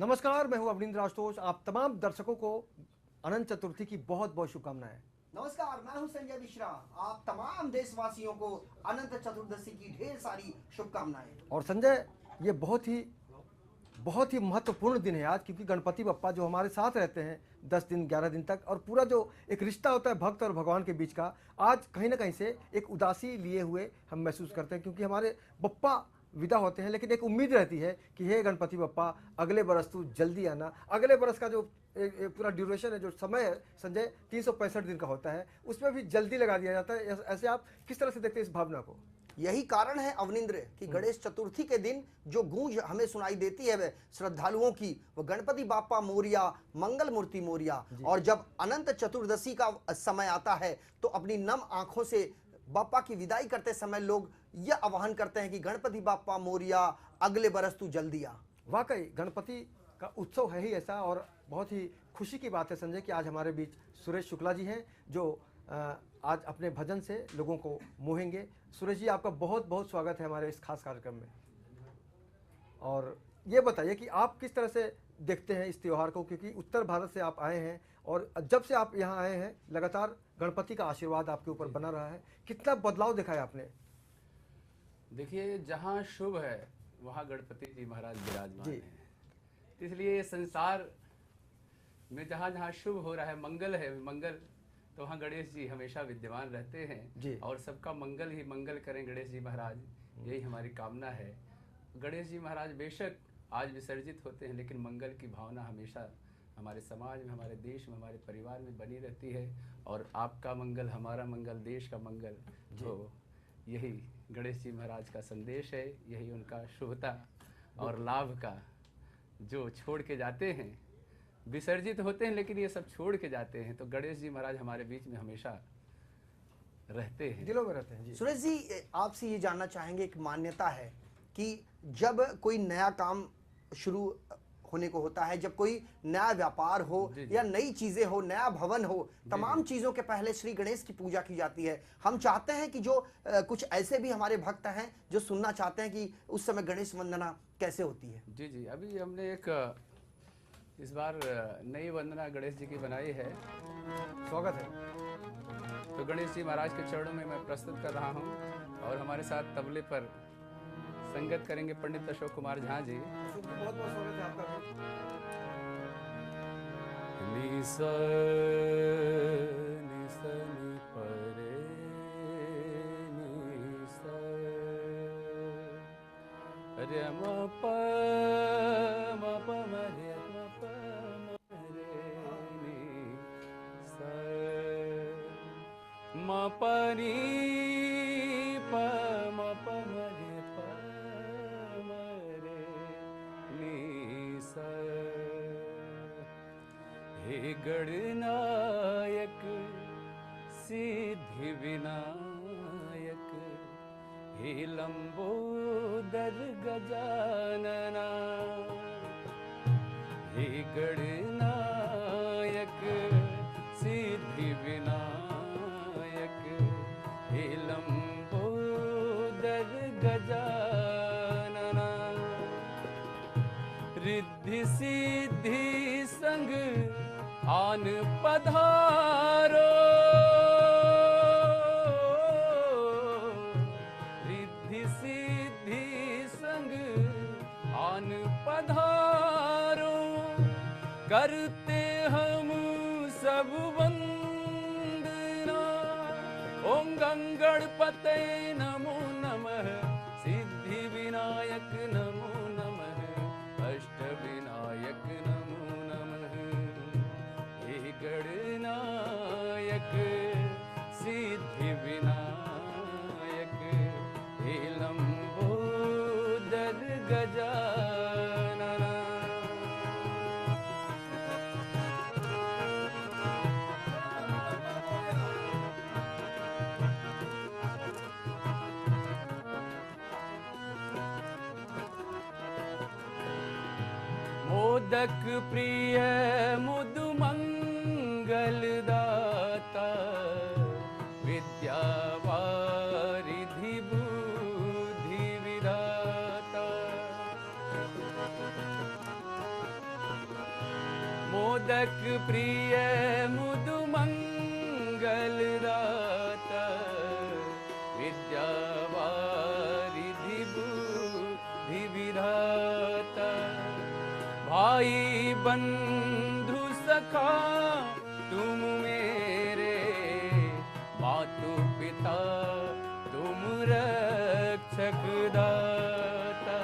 नमस्कार, मैं हूं अवनींद्र आशुतोष। आप तमाम दर्शकों को अनंत चतुर्थी की बहुत बहुत शुभकामनाएं। नमस्कार, मैं हूं संजय मिश्रा। आप तमाम देशवासियों को अनंत चतुर्दशी की ढेर सारी शुभकामनाएं। और संजय, ये बहुत ही महत्वपूर्ण दिन है आज, क्योंकि गणपति बप्पा जो हमारे साथ रहते हैं 10 दिन 11 दिन तक, और पूरा जो एक रिश्ता होता है भक्त और भगवान के बीच का, आज कहीं ना कहीं से एक उदासी लिए हुए हम महसूस करते हैं, क्योंकि हमारे बप्पा विदा होते हैं। लेकिन एक उम्मीद रहती है कि हे गणपति बप्पा, अगले बरस तू जल्दी आना। अगले बरस का जो एक पूरा ड्यूरेशन है, जो समय है संजय, 365 दिन का होता है, उसमें भी जल्दी लगा दिया जाता है। ऐसे आप किस तरह से देखते हैं इस भावना को? यही कारण है अवनिंद्र कि गणेश चतुर्थी के दिन जो गूंज हमें सुनाई देती है वह श्रद्धालुओं की, वो गणपति बाप्पा मोरिया, मंगल मूर्ति मोरिया। और जब अनंत चतुर्दशी का समय आता है तो अपनी नम आंखों से बाप्पा की विदाई करते समय लोग यह आह्वान करते हैं कि गणपति बाप्पा मोरिया, अगले बरस तू जल्दी आ। वाकई गणपति का उत्सव है ही ऐसा, और बहुत ही खुशी की बात है संजय कि आज हमारे बीच सुरेश शुक्ला जी हैं, जो आज अपने भजन से लोगों को मोहेंगे। सुरेश जी, आपका बहुत बहुत स्वागत है हमारे इस खास कार्यक्रम में। और ये बताइए कि आप किस तरह से देखते हैं इस त्यौहार को, क्योंकि उत्तर भारत से आप आए हैं और जब से आप यहाँ आए हैं लगातार गणपति का आशीर्वाद आपके ऊपर बना रहा है। कितना बदलाव देखा है आपने? देखिए, जहाँ शुभ है वहाँ गणपति जी महाराज विराजमान हैं। इसलिए ये संसार में जहाँ जहाँ शुभ हो रहा है, मंगल, तो वहाँ गणेश जी हमेशा विद्यमान रहते हैं। और सबका मंगल ही मंगल करें गणेश जी महाराज, यही हमारी कामना है। गणेश जी महाराज बेशक आज विसर्जित होते हैं, लेकिन मंगल की भावना हमेशा हमारे समाज में, हमारे देश में, हमारे परिवार में बनी रहती है। और आपका मंगल, हमारा मंगल, देश का मंगल, तो यही गणेश जी महाराज का संदेश है। यही उनका शुभता और लाभ का जो छोड़ के जाते हैं, विसर्जित होते हैं लेकिन ये सब छोड़ के जाते हैं, तो गणेश जी महाराज हमारे बीच में हमेशा रहते हैं, दिलों में रहते हैं। सुरेश जी, आपसे ये जानना चाहेंगे, एक मान्यता है कि जब कोई नया काम शुरू होने को होता है, जब कोई नया व्यापार हो या नई चीजें हो, नया भवन हो, तमाम चीजों के पहले श्री गणेश की पूजा की जाती है। हम चाहते हैं कि जो कुछ ऐसे भी हमारे भक्त हैं जो सुनना चाहते हैं कि उस समय गणेश वंदना कैसे होती है। जी, अभी हमने एक इस बार नई वंदना गणेश जी की बनाई है। स्वागत है। तो गणेश जी महाराज के चरणों में मैं प्रस्तुत कर रहा हूँ, और हमारे साथ तबले पर संगत करेंगे पंडित अशोक कुमार झा जी। बहुत बहुत स्वागत है आपका। नि सा नि प रे नि सा रे म प म रे म प म रे नि सा म प नी प म प म रे प म रे नि सा। हे गणनायक सिद्धि विनायक, हे लंबोदर गजानना, हे गणनायक सिद्धि विनायक, हे लंबोदर गजानना, रिद्धि सिद्धि संग आन पधारो, रिद्धि सिद्धि संग आन पधारो, करते हम सब वंदना। ओम गंगणपते नमो नमः, सिद्धि विनायक नमो नमः, अष्ट विनायक नमो नमः। हे गणनायक सिद्धि विनायक, हे लंबोदर गजानना। मोदक प्रिय मुदु मंगल दाता, विद्या वारिधि बुद्धि विधाता, मोदक प्रिय मुदु मंगल दाता विद्यावारिधि बुद्धि विधाता भाई बंधु सखा तुम मेरे मातु पिता तुम रक्षक दाता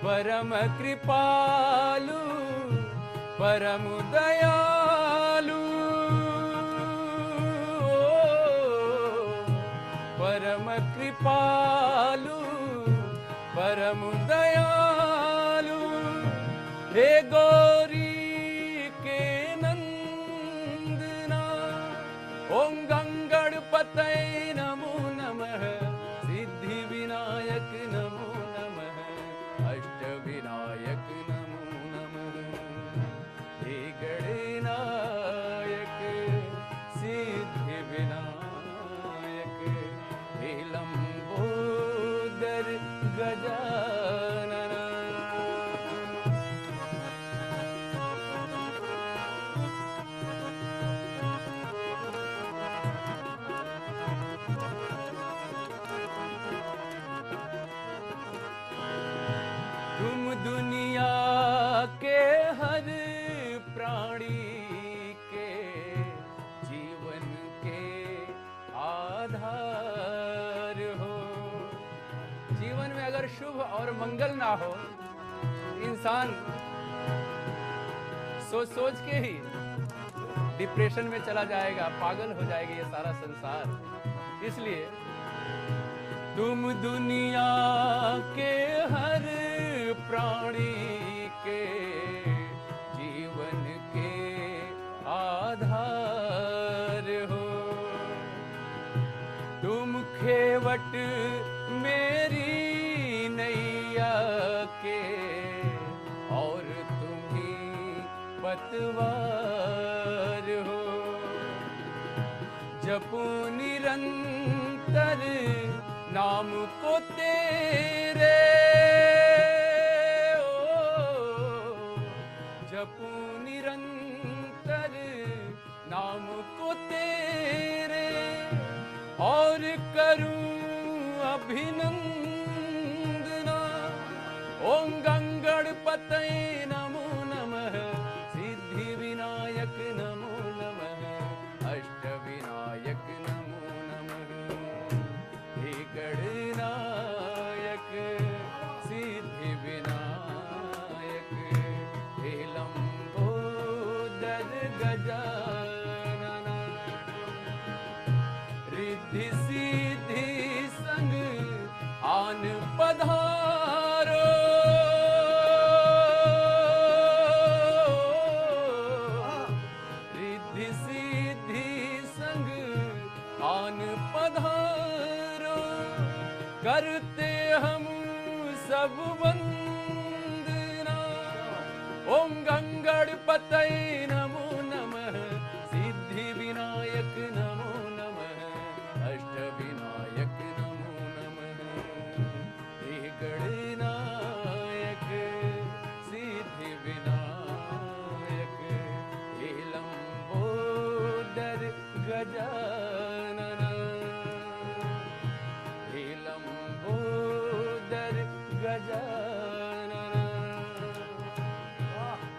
परम कृपालु परम दयालु परम कृपालु परम दयालु हे गौरी के नंदना ओम गंगणपतये नमो नमः सिद्धि विनायक नमो नमः अष्ट विनायक नमो नमः हे गणनायक सिद्धि विनायक हे लंबोदर गजानन तुम दुनिया के हर प्राणी के जीवन के आधार हो। जीवन में अगर शुभ और मंगल ना हो इंसान सोच सोच के ही डिप्रेशन में चला जाएगा, पागल हो जाएगा ये सारा संसार। इसलिए तुम दुनिया के हर प्राणी के जीवन के आधार हो। तुम खेवट मेरी नैया के और तुम ही पतवार हो। जपू निरंतर नाम को तेरे जपू निरंतर नाम को तेरे और करूं अभिनंदना ओम गंगणपतये नमो नमः सिद्धि विनायक नमो नमः अष्ट विनायक नमो नमः हे गणनायक सिद्धि विनायक हे लंबोदर गजानन रिद्धि सिद्धि संग आन पधारो रिद्धि सिद्धि संग आन पधारो करते हम सब वंदना ओम गंगणपतये नमो नमः सिद्धि विनायक नमो नमः अष्ट विनायक नमो नमः हे गणनायक सिद्धि विनायक हे लंबोदर गजानन हे लंबोदर गजानन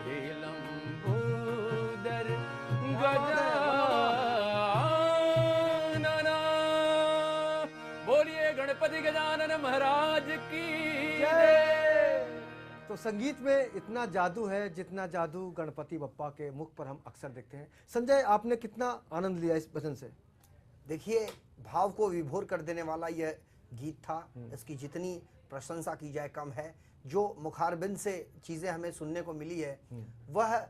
हे लंबोदर गजानन बोलिए गणपति गजानन महाराज की जय। तो संगीत में इतना जादू है जितना जादू गणपति बप्पा के मुख पर हम अक्सर देखते हैं। संजय, आपने कितना आनंद लिया इस भजन से? देखिए, भाव को विभोर कर देने वाला यह गीत था। इसकी जितनी प्रशंसा की जाए कम है। जो मुखारबिंद से चीज़ें हमें सुनने को मिली है वह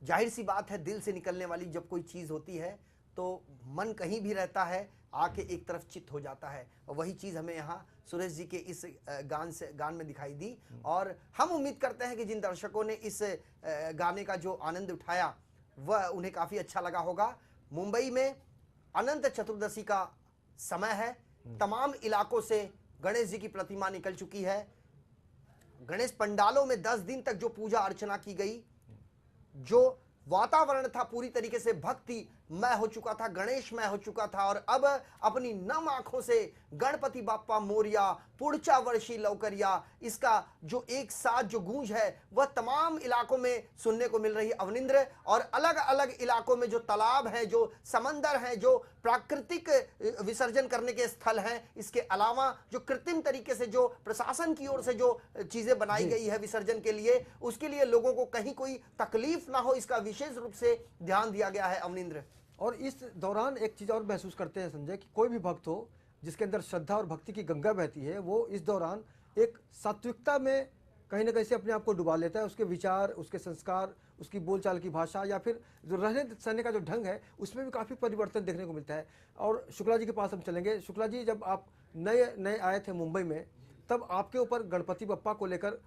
जाहिर सी बात है दिल से निकलने वाली जब कोई चीज़ होती है तो मन कहीं भी रहता है आके एक तरफ चित्त हो जाता है। और वही चीज़ हमें यहाँ सुरेश जी के इस गान में दिखाई दी। और हम उम्मीद करते हैं कि जिन दर्शकों ने इस गाने का जो आनंद उठाया वह उन्हें काफ़ी अच्छा लगा होगा। मुंबई में अनंत चतुर्दशी का समय है। तमाम इलाकों से गणेश जी की प्रतिमा निकल चुकी है। गणेश पंडालों में 10 दिन तक जो पूजा अर्चना की गई, जो वातावरण था पूरी तरीके से भक्ति मैं हो चुका था, गणेश मैं हो चुका था। और अब अपनी नम आंखों से गणपति बाप्पा मोरिया, पुढच्या वर्षी लवकरिया, इसका जो एक साथ जो गूंज है वह तमाम इलाकों में सुनने को मिल रही है अवनिंद्र। और अलग अलग इलाकों में जो तालाब हैं, जो समंदर हैं, जो प्राकृतिक विसर्जन करने के स्थल हैं, इसके अलावा जो कृत्रिम तरीके से जो प्रशासन की ओर से जो चीजें बनाई गई है विसर्जन के लिए, उसके लिए लोगों को कहीं कोई तकलीफ ना हो, इसका विशेष रूप से ध्यान दिया गया है अवनिंद्र। और इस दौरान एक चीज़ और महसूस करते हैं संजय, कि कोई भी भक्त हो जिसके अंदर श्रद्धा और भक्ति की गंगा बहती है, वो इस दौरान एक सात्विकता में कहीं ना कहीं से अपने आप को डुबा लेता है। उसके विचार, उसके संस्कार, उसकी बोलचाल की भाषा या फिर जो रहने सहने का जो ढंग है, उसमें भी काफ़ी परिवर्तन देखने को मिलता है। और शुक्ला जी के पास हम चलेंगे। शुक्ला जी, जब आप नए आए थे मुंबई में, तब आपके ऊपर गणपति बप्पा को लेकर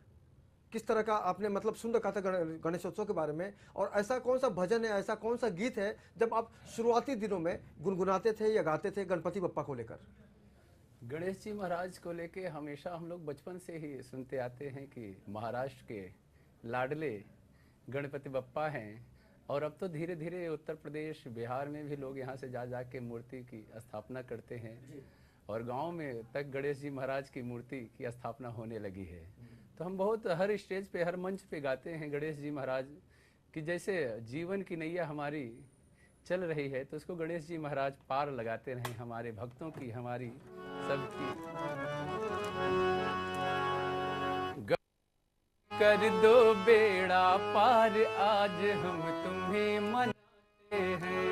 किस तरह का आपने मतलब सुन रखा था गणेशोत्सव के बारे में, और ऐसा कौन सा भजन है, ऐसा कौन सा गीत है जब आप शुरुआती दिनों में गुनगुनाते थे या गाते थे गणपति बप्पा को लेकर? गणेश जी महाराज को लेके हमेशा हम लोग बचपन से ही सुनते आते हैं कि महाराष्ट्र के लाडले गणपति बप्पा हैं। और अब तो धीरे धीरे उत्तर प्रदेश, बिहार में भी लोग यहाँ से जा के मूर्ति की स्थापना करते हैं, और गांव में तक गणेश जी महाराज की मूर्ति की स्थापना होने लगी है। तो हम बहुत हर स्टेज पे, हर मंच पे गाते हैं गणेश जी महाराज की जैसे जीवन की नैया हमारी चल रही है, तो उसको गणेश जी महाराज पार लगाते रहें हमारे भक्तों की, हमारी सबकी। कर दो बेड़ा पार आज हम तुम्हें मनाते हैं,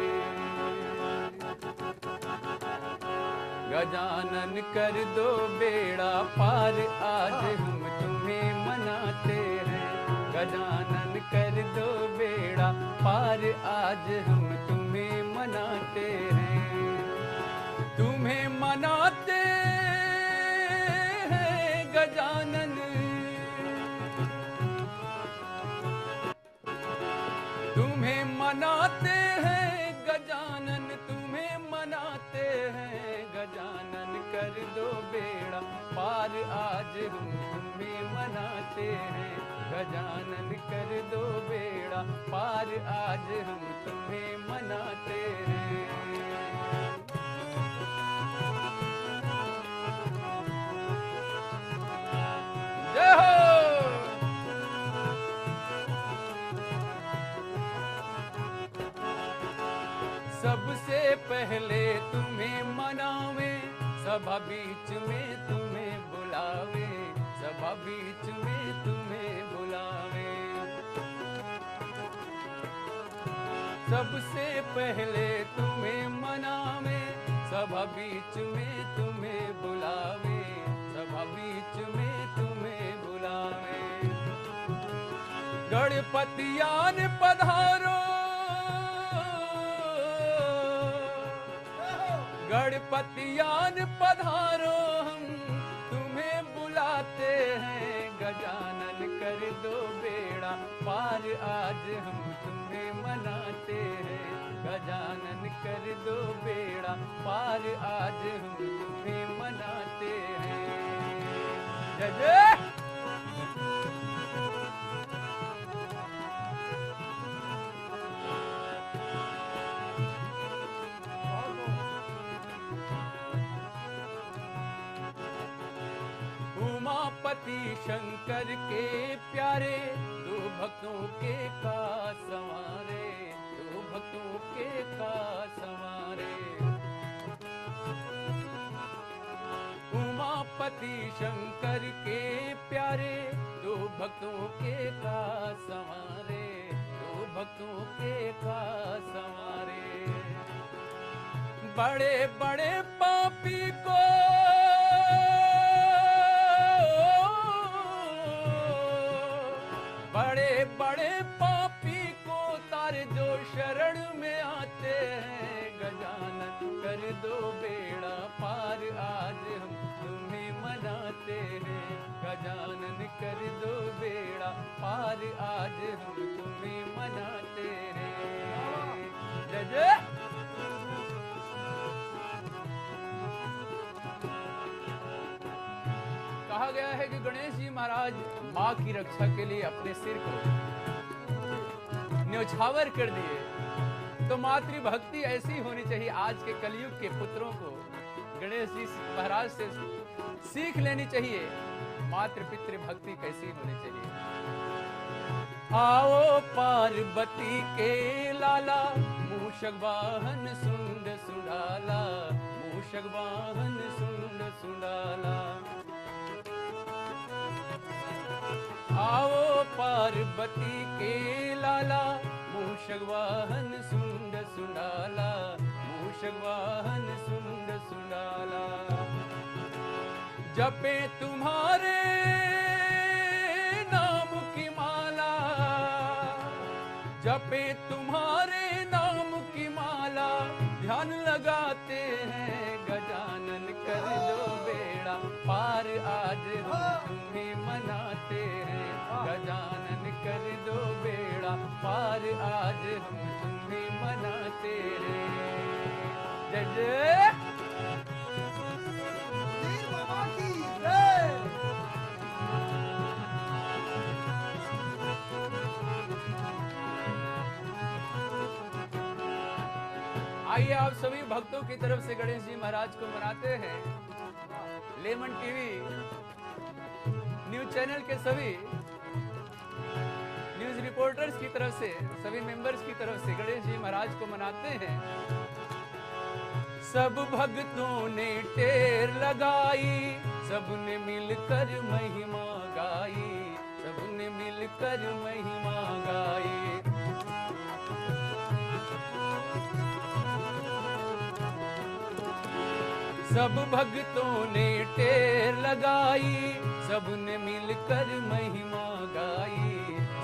गजानन कर दो बेड़ा पार आज हम तुम्हें मनाते हैं, गजानन कर दो बेड़ा पार आज हम तुम्हें मनाते हैं, तुम्हें मनाते हैं गजानन, तुम्हें मनाते हैं गजानन, तुम्हें मनाते हैं गजानन, कर दो बेड़ा पार आज हम तुम्हें मनाते हैं, गजानन कर दो बेड़ा पार आज हम तुम्हें मनाते हैं। जय हो। सबसे पहले तुम्हें मनावे, सभा बीच में तुम्हें बुलावे, सभा बीच में तुम्हें बुलावे, सबसे पहले तुम्हें मनावे, सभा बीच में तुम्हें बुलावे, सभा बीच में तुम्हें बुलावे, गणपतियान पधारो, गणपतियान पधारो हम तुम्हें बुलाते हैं, गजानन कर दो बेड़ा पार आज हम तुम्हें मनाते हैं, गजानन कर दो बेड़ा पार आज हम तुम्हें मनाते हैं। जय जय। उमापति शंकर के प्यारे, दो भक्तों के का संवारे, दो भक्तों के का संवारे, उमापति शंकर के प्यारे, दो भक्तों के का संवारे, दो भक्तों के का संवारे, बड़े बड़े पापी को, बड़े बड़े पापी को तारे जो शरण में आते हैं, गजानन कर दो बेड़ा पार आज हम तुम्हें मनाते हैं, गजानन कर दो बेड़ा पार आज हम तुम्हें मनाते हैं। जय जय। कहा गया है कि गणेश जी महाराज माँ की रक्षा के लिए अपने सिर को न्यौछावर कर दिए। तो मातृभक्ति ऐसी होनी चाहिए। आज के कलयुग के पुत्रों को गणेश जी महाराज से सीख लेनी चाहिए। मातृ पितृ भक्ति कैसी होनी चाहिए। आओ पार्वती के लाला, मूषक वाहन सुंड सुंडाला, मूषक वाहन सुंड सुंडाला। आओ पार्वती के लाला, मूषक वाहन सुंड सुंडाला, मूषक वाहन सुंड सुंडाला। जपे तुम्हारे नाम की माला, जपे तुम्हारे नाम की माला, ध्यान लगाते हैं गजानन कर दो बेड़ा पार। आज हम तुम्हें मनाते हैं गजानन कर दो बेड़ा पार। आज हम तुम्हें मनाते हैं। जय जय बाबा की जय। आइए आप सभी भक्तों की तरफ से गणेश जी महाराज को मनाते हैं। लेमन टीवी न्यूज चैनल के सभी न्यूज रिपोर्टर्स की तरफ से, सभी मेंबर्स की तरफ से गणेश जी महाराज को मनाते हैं। सब भक्तों ने टेर लगाई, सबने मिलकर महिमा गाई, सबने मिलकर महिमा गाई। सब भक्तों ने टेर लगाई, सबने मिलकर महिमा गाई,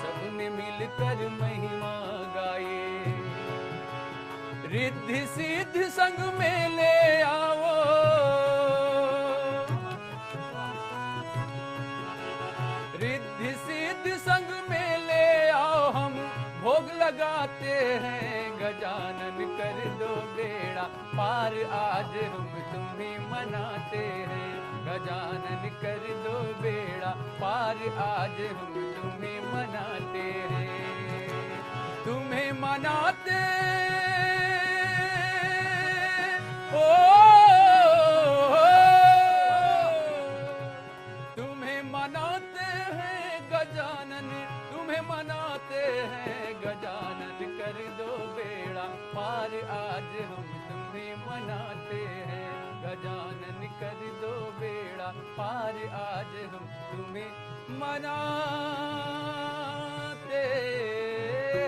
सबने मिलकर महिमा गाई। रिद्धि सिद्धि संग में ले आओ, रिद्धि सिद्धि संग में ले आओ। हम भोग लगाते हैं गजानन कर दो बेड़ा पार। आज हम तुम्हें मनाते हैं गजानन कर दो बेड़ा पार। आज हम तुम्हें मनाते हैं, तुम्हें मनाते ओ, तुम्हें मनाते हैं गजानन, तुम्हें मनाते हैं गजानन कर दो बेड़ा पार। आज हम तुम्हें मनाते हैं गजानन कर दो बेड़ा पार। आज हम तुम्हें मनाते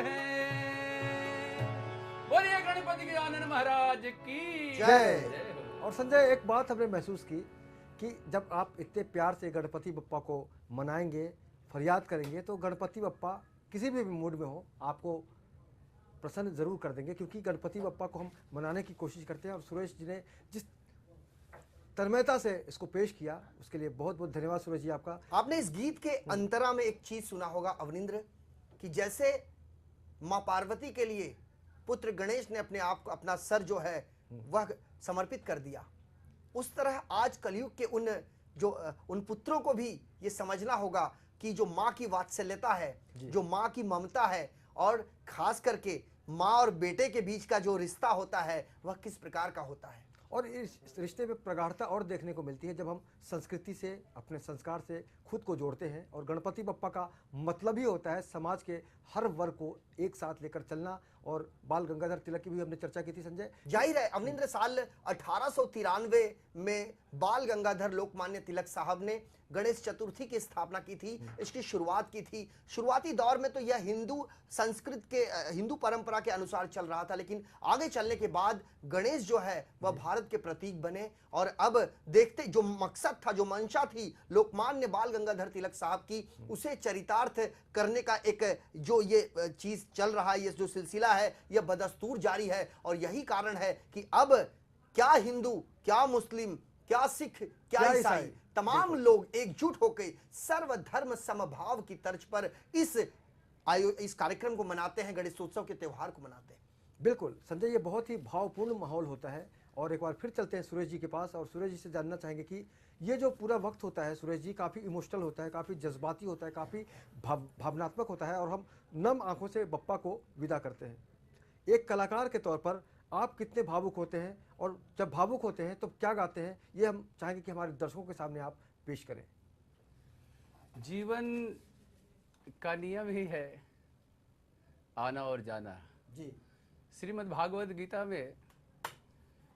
हैं। बोलिए गणपति गजानन महाराज की जय। हो। और संजय, एक बात हमने महसूस की कि जब आप इतने प्यार से गणपति बप्पा को मनाएंगे, फरियाद करेंगे, तो गणपति बप्पा किसी भी मूड में हो आपको प्रसन्न जरूर कर देंगे, क्योंकि गणपति बप्पा को हम मनाने की कोशिश करते हैं। और सुरेश जी ने जिस तन्मयता से इसको पेश किया, उसके लिए बहुत बहुत धन्यवाद सुरेश जी आपका। आपने इस गीत के अंतरा में एक चीज सुना होगा अवनिंद्र, कि जैसे मां पार्वती के लिए पुत्र गणेश ने अपने आप को, अपना सर जो है वह समर्पित कर दिया, उस तरह आज कलयुग के उन पुत्रों को भी ये समझना होगा कि जो माँ की वात्सल्यता है, जो माँ की ममता है, और खास करके माँ और बेटे के बीच का जो रिश्ता होता है वह किस प्रकार का होता है। और इस रिश्ते में प्रगाढ़ता और देखने को मिलती है जब हम संस्कृति से, अपने संस्कार से खुद को जोड़ते हैं। और गणपति बप्पा का मतलब ही होता है समाज के हर वर्ग को एक साथ लेकर चलना। और बाल गंगाधर तिलक की भी हमने चर्चा की थी संजय। जाहिर है अवनिंद्र, साल 1893 में बाल गंगाधर लोकमान्य तिलक साहब ने गणेश चतुर्थी की स्थापना की थी, इसकी शुरुआत की थी। शुरुआती दौर में तो यह हिंदू संस्कृत के, हिंदू परंपरा के अनुसार चल रहा था, लेकिन आगे चलने के बाद गणेश जो है वह भारत के प्रतीक बने। और अब देखते, जो मकसद था, जो मंशा थी लोकमान्य बाल गंगाधर तिलक साहब की, उसे चरितार्थ करने का एक जो ये चीज चल रहा है, ये जो सिलसिला है, यह बदस्तूर जारी है। और यही कारण है कि अब क्या हिंदू, क्या मुस्लिम, क्या सिख, क्या ईसाई, तमाम लोग एकजुट होकर सर्वधर्म समभाव की तर्ज पर इस कार्यक्रम को मनाते हैं, गणेशोत्सव के त्योहार को मनाते हैं। बिल्कुल संजय, ये बहुत ही भावपूर्ण माहौल होता है। और एक बार फिर चलते हैं सुरेश जी के पास और सुरेश जी से जानना चाहेंगे कि ये जो पूरा वक्त होता है सुरेश जी काफ़ी इमोशनल होता है, काफ़ी जज्बाती होता है, काफ़ी भावनात्मक होता है और हम नम आंखों से बप्पा को विदा करते हैं। एक कलाकार के तौर पर आप कितने भावुक होते हैं और जब भावुक होते हैं तो क्या गाते हैं, ये हम चाहेंगे कि हमारे दर्शकों के सामने आप पेश करें। जीवन का नियम ही है आना और जाना। जी श्रीमद् भागवत गीता में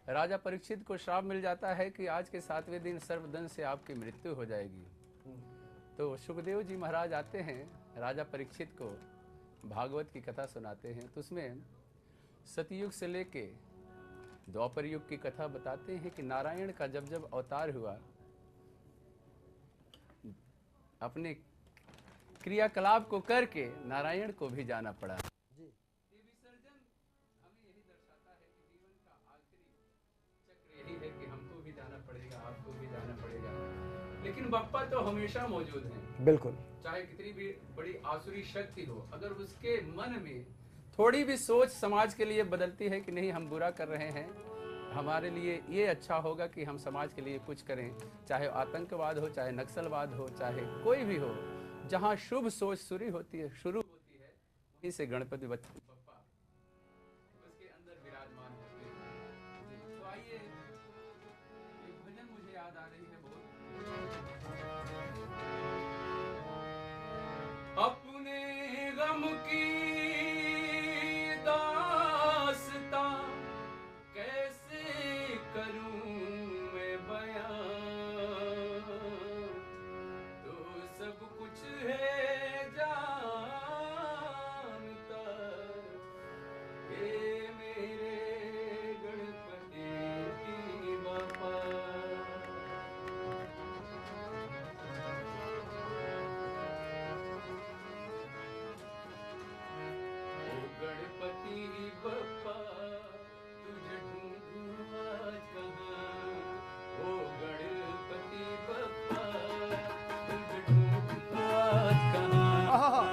राजा परीक्षित को श्राप मिल जाता है कि आज के 7वें दिन सर्वदंश से आपकी मृत्यु हो जाएगी। तो सुखदेव जी महाराज आते हैं राजा परीक्षित को भागवत की कथा सुनाते हैं। तो उसमें सतयुग से लेके द्वापर युग की कथा बताते हैं कि नारायण का जब जब अवतार हुआ, अपने क्रियाकलाप को करके नारायण को भी जाना पड़ा। जी ये विसर्जन हमें यही दर्शाता है कि जीवन का आखिरी चक्र यही है कि हमको भी जाना पड़ेगा, आपको भी जाना पड़ेगा। लेकिन बप्पा तो हमेशा मौजूद हैं। बिल्कुल। चाहे कितनी भी बड़ी आसुरी शक्ति हो, अगर उसके मन में थोड़ी भी सोच समाज के लिए बदलती है कि नहीं हम बुरा कर रहे हैं, हमारे लिए ये अच्छा होगा कि हम समाज के लिए कुछ करें, चाहे आतंकवाद हो, चाहे नक्सलवाद हो, चाहे कोई भी हो, जहाँ शुभ सोच शुरू होती है वहीं से गणपति बप्पा उसके अंदर विराजमान होते हैं। तो आइए, ये भजन मुझे याद आ रही है बहुत। अपने गम की दास्तां कैसे करूं मैं बयां, तो सब कुछ है जानता ये मेरे गणपति बापा। ओ गणपति बप्पा तुझे ढूंढूं आज कहाँ, ओ गणपति बप्पा तुझे ढूंढूं आज कहाँ।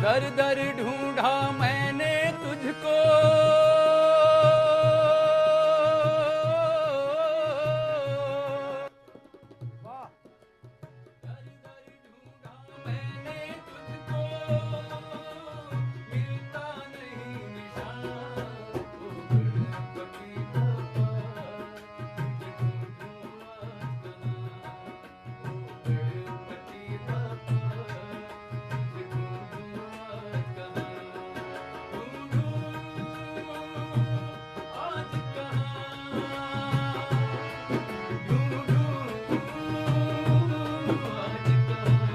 दर दर ढूंढा मैंने तुझको, वाह। दर दर ढूंढा मैंने तुझको, मिलता नहीं निशान, ओ गणपति बप्पा तुझे ढूंढूं आज कहाँ, ओ गणपति बप्पा तुझे ढूंढूं आज कहाँ, ढूंढूं आज कहाँ, ढूंढूं आज कहाँ।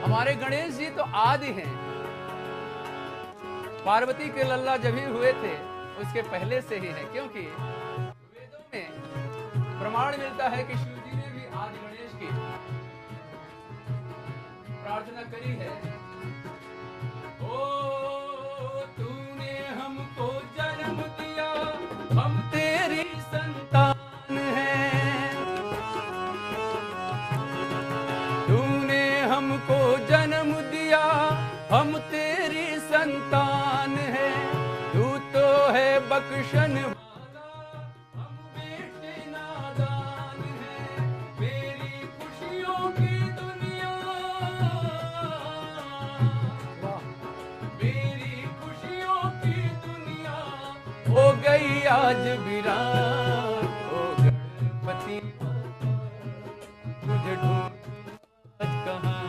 हमारे गणेश जी तो आदि हैं। पार्वती के लल्ला जब ही हुए थे उसके पहले से ही है, क्योंकि वेदों में प्रमाण मिलता है कि शिव जी ने भी आदि गणेश की प्रार्थना करी है। ओ तूने हमको जन्म दिया, हम तेरी संतान हैं, तूने हमको जन्म दिया, हम तेरी संतान हैं, तू तो है बख्शन वाला, हम बेटे नादान हैं, मेरी खुशियों की दुनिया, मेरी खुशियों की दुनिया हो गई आज वीरान, ओ गणपति तुझे ढूंढ आज कहाँ,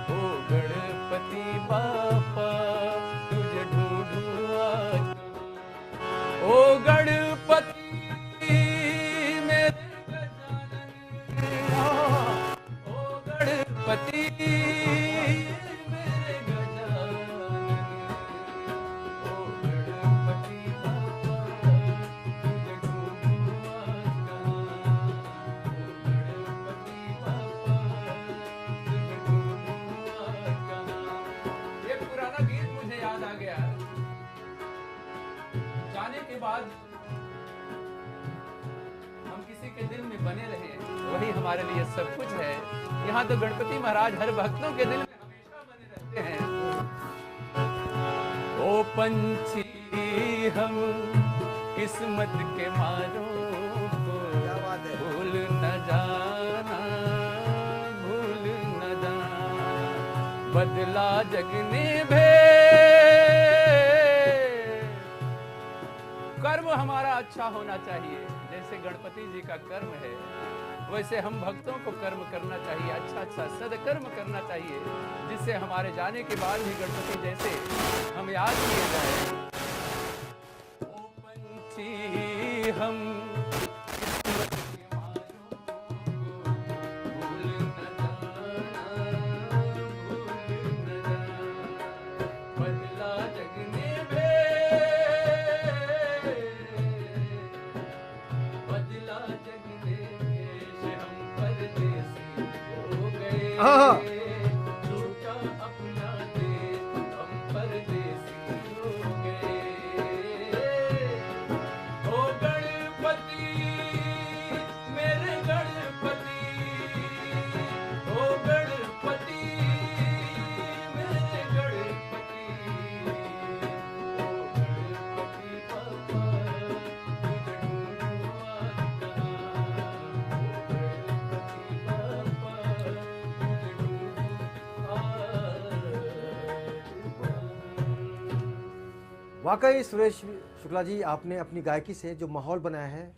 ओ गणपति बापा तुझे ढूंढूं आज कहाँ, ओ गणपति मेरे गजानन, ओ गणपति मेरे गजानन, ओ गणपति बापा तुझे के बाद हम किसी के दिल में बने रहे, वही हमारे लिए सब कुछ है। यहाँ तो गणपति महाराज हर भक्तों के दिल में हमेशा बने रहते हैं। ओ पंछी हम किस्मत के मारों को क्या बात है। भूल न जाना, भूल न जाना, बदला जगने कर्म हमारा अच्छा होना चाहिए। जैसे गणपति जी का कर्म है, वैसे हम भक्तों को कर्म करना चाहिए, अच्छा अच्छा सदकर्म करना चाहिए, जिससे हमारे जाने के बाद भी गणपति जैसे हम याद किए जाए। ओ पंछी हम किस्मत के मारों को भूल न जाना, भूल न जाना, बदला जगने बदला जगने से हम परदेसी हो गए। हाँ। छूटा अपना देश, हम परदेसी हो गए। ओ गणपति मेरे गणपति, ओ गणपति मेरे गणपति, ओ गणपति बाबा वाकई सुरेश शुक्ला जी, आपने अपनी गायकी से जो माहौल बनाया है,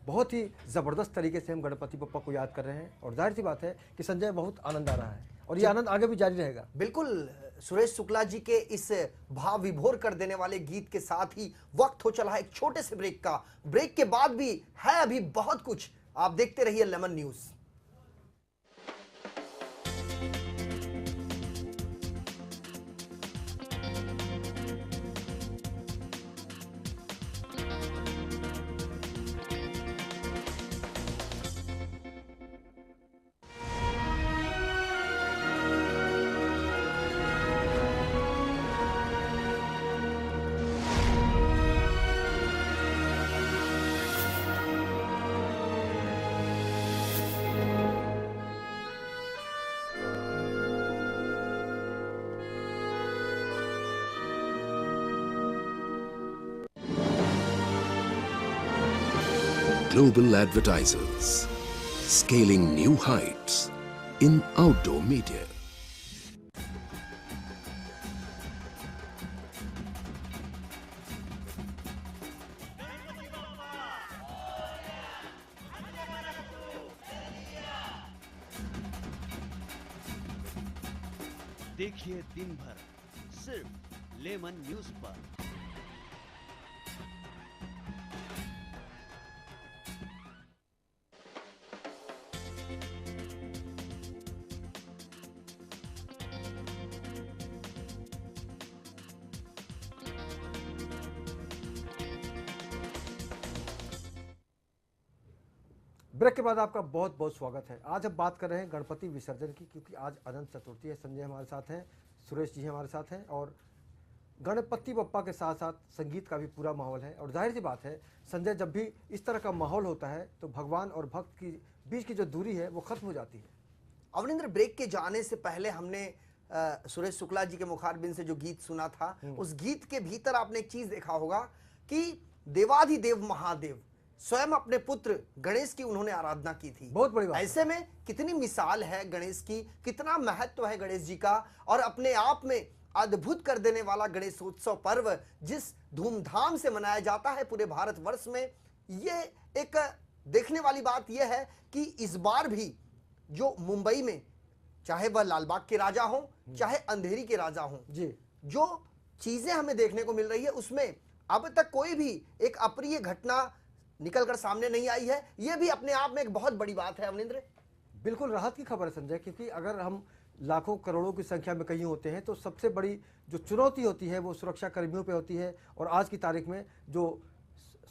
बहुत ही ज़बरदस्त तरीके से हम गणपति बप्पा को याद कर रहे हैं। और जाहिर सी बात है कि संजय बहुत आनंद आ रहा है और ये आनंद आगे भी जारी रहेगा। बिल्कुल, सुरेश शुक्ला जी के इस भाव विभोर कर देने वाले गीत के साथ ही वक्त हो चला है एक छोटे से ब्रेक का। ब्रेक के बाद भी है अभी बहुत कुछ, आप देखते रहिए lemon news. Global advertisers, scaling new heights in outdoor media. देखिए दिन भर सिर्फ लेमन न्यूज पर। ब्रेक के बाद आपका बहुत बहुत स्वागत है। आज हम बात कर रहे हैं गणपति विसर्जन की, क्योंकि आज अनंत चतुर्थी है। संजय हमारे साथ हैं, सुरेश जी हमारे साथ हैं और गणपति बप्पा के साथ साथ संगीत का भी पूरा माहौल है। और जाहिर सी बात है संजय, जब भी इस तरह का माहौल होता है तो भगवान और भक्त की बीच की जो दूरी है वो खत्म हो जाती है। अवनिंद्र, ब्रेक के जाने से पहले हमने सुरेश शुक्ला जी के मुखारबिन से जो गीत सुना था, उस गीत के भीतर आपने एक चीज देखा होगा कि देवाधिदेव महादेव स्वयं अपने पुत्र गणेश की उन्होंने आराधना की थी। बहुत बड़ी बात। ऐसे में कितनी मिसाल है गणेश की, कितना महत्व है गणेश जी का, और अपने आप में अद्भुत कर देने वाला गणेशोत्सव पर्व जिस धूमधाम से मनाया जाता है पूरे भारतवर्ष में, ये एक देखने वाली बात यह है कि इस बार भी जो मुंबई में, चाहे वह लालबाग के राजा हो चाहे अंधेरी के राजा हो जी, जो चीजें हमें देखने को मिल रही है उसमें अब तक कोई भी एक अप्रिय घटना निकलकर सामने नहीं आई है। यह भी अपने आप में एक बहुत बड़ी बात है अवनिंद्र। बिल्कुल राहत की खबर है संजय, क्योंकि अगर हम लाखों करोड़ों की संख्या में कहीं होते हैं तो सबसे बड़ी जो चुनौती होती है वो सुरक्षा कर्मियों पे होती है। और आज की तारीख में जो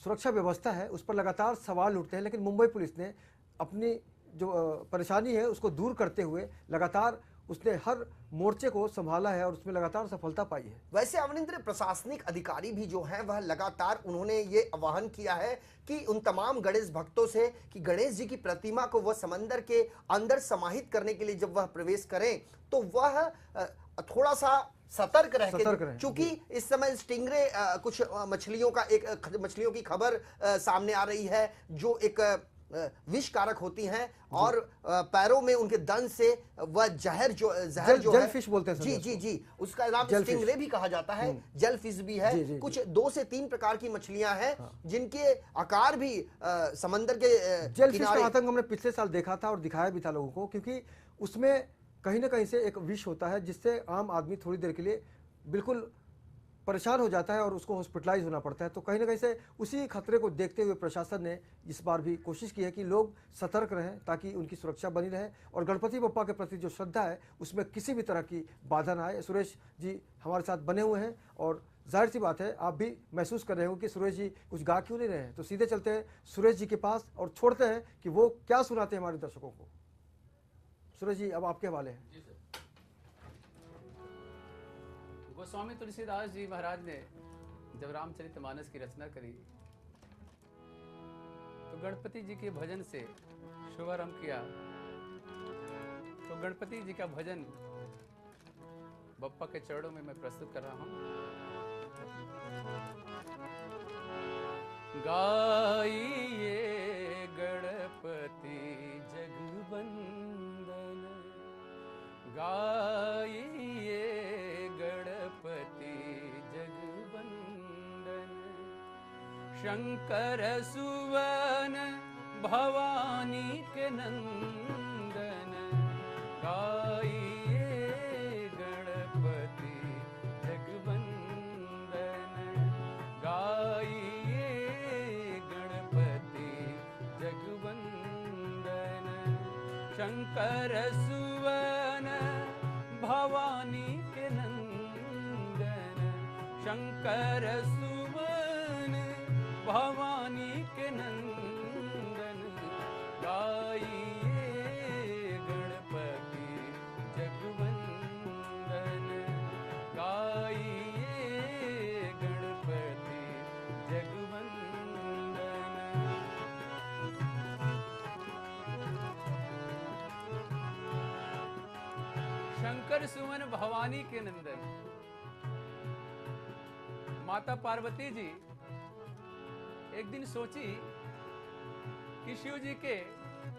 सुरक्षा व्यवस्था है उस पर लगातार सवाल उठते हैं, लेकिन मुंबई पुलिस ने अपनी जो परेशानी है उसको दूर करते हुए लगातार उसने हर मोर्चे को संभाला है और उसमें लगातार सफलता पाई है। वैसे अवनिंद्र, प्रशासनिक अधिकारी भी जो हैं वह लगातार उन्होंने ये आह्वान किया है कि उन तमाम गणेश भक्तों से कि गणेश जी की प्रतिमा को वह समंदर के अंदर समाहित करने के लिए जब वह प्रवेश करें तो वह थोड़ा सा सतर्क रहे, क्योंकि इस समय स्टिंगरे कुछ मछलियों की खबर सामने आ रही है जो एक विष कारक होती हैं और पैरों में उनके दंश से वह जहर जो जल फिश बोलते हैं जी उसका नाम स्टिंगरे भी कहा जाता है, जल फिश भी है। कुछ 2 से 3 प्रकार की मछलियां हैं जिनके आकार भी समंदर के जल फिश का आतंक हमने पिछले साल देखा था और दिखाया भी था लोगों को, क्योंकि उसमें कहीं ना कहीं से एक विष होता है जिससे आम आदमी थोड़ी देर के लिए बिल्कुल परेशान हो जाता है और उसको हॉस्पिटलाइज होना पड़ता है। तो कहीं ना कहीं से उसी खतरे को देखते हुए प्रशासन ने इस बार भी कोशिश की है कि लोग सतर्क रहें ताकि उनकी सुरक्षा बनी रहे और गणपति बप्पा के प्रति जो श्रद्धा है उसमें किसी भी तरह की बाधा ना आए। सुरेश जी हमारे साथ बने हुए हैं और जाहिर सी बात है आप भी महसूस कर रहे हो कि सुरेश जी कुछ गा क्यों नहीं रहे हैं। तो सीधे चलते हैं सुरेश जी के पास और छोड़ते हैं कि वो क्या सुनाते हैं हमारे दर्शकों को। सुरेश जी अब आपके हवाले हैं। गोस्वामी तुलसीदास जी महाराज ने जब रामचरितमानस की रचना करी तो गणपति जी के भजन से शुभारंभ किया। तो गणपति जी का भजन बप्पा के चरणों में मैं प्रस्तुत कर रहा हूं। गाइए गणपति जगवंदन, गाइए गणपति जगवंदन, शंकर सुवन भवानी के नंदन, गाइए गणपति जगवंदन, गाइए गणपति जगवंदन, शंकर सुवन भवानी के नंदन, शंकर सुवन भवानी के नंदन, गाइए गणपति जगवंदन, गाइए गणपति जगवंदन। शंकर सुमन भवानी के नंदन। माता पार्वती जी एक दिन सोची कि शिव जी के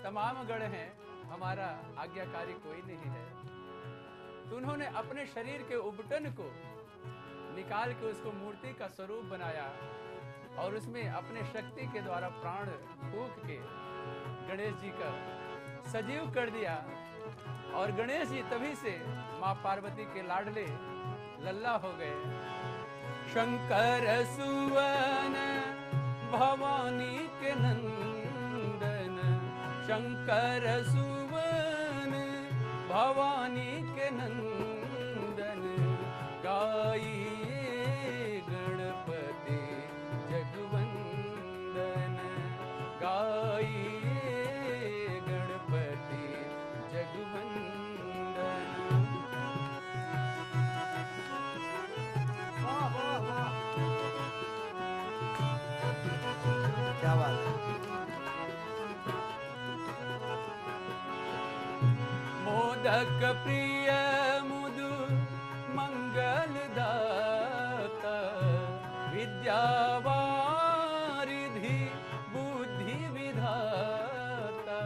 तमाम गण हैं, हमारा आज्ञाकारी कोई नहीं है। तो उन्होंने अपने शरीर के उबटन को निकाल के उसको मूर्ति का स्वरूप बनाया और उसमें अपने शक्ति के द्वारा प्राण फूंक के गणेश जी का सजीव कर दिया। और गणेश जी तभी से माँ पार्वती के लाडले लल्ला हो गए। शंकर सुवन भवानी के नंदन, शंकर सुवन भवानी के नंदन, गाइए गणपति जगवंदन, गाइए गणपति जगवंदन। क्या बात है। मोदक प्रिय मुदु मंगलदाता, विद्यावारिधि बुद्धि विधाता,